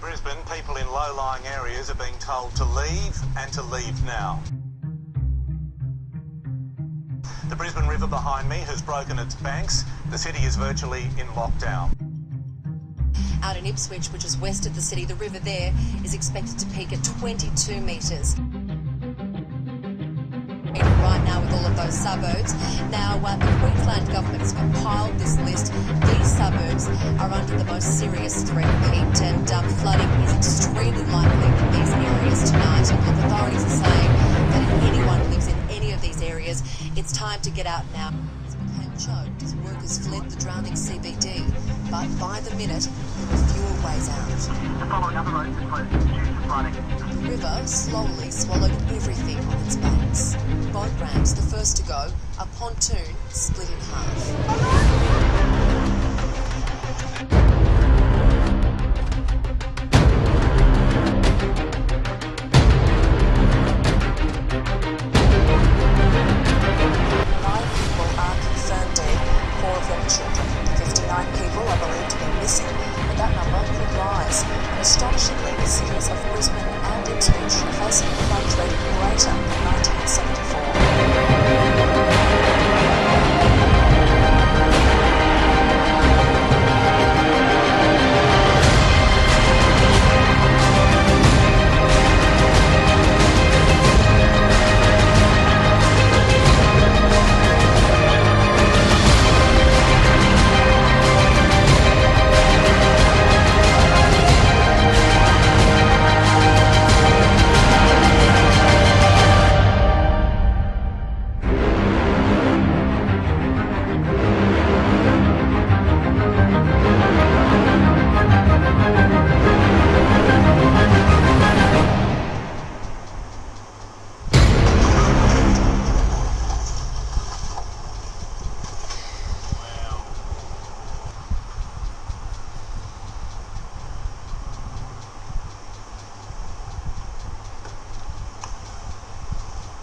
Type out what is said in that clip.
Brisbane, people in low-lying areas are being told to leave and to leave now. The Brisbane River behind me has broken its banks. The city is virtually in lockdown. Out in Ipswich, which is west of the city, the river there is expected to peak at 22 metres. Right now with all of those suburbs. Now, the Queensland government has compiled this list. These suburbs are under the most serious threat, Pete, and flooding is extremely likely in these areas tonight. And look, authorities are saying that if anyone lives in any of these areas, it's time to get out now. It became choked as workers fled the drowning CBD, but by the minute, there were fewer ways out. The following other roads are closed due to flooding. The river slowly swallowed everything on its banks. Boat ramps, the first to go, a pontoon split in half. Children. 59 people are believed to be missing, but that number could rise. And astonishingly, the cities of Brisbane and Ipswich are facing a flood threat greater than 1974.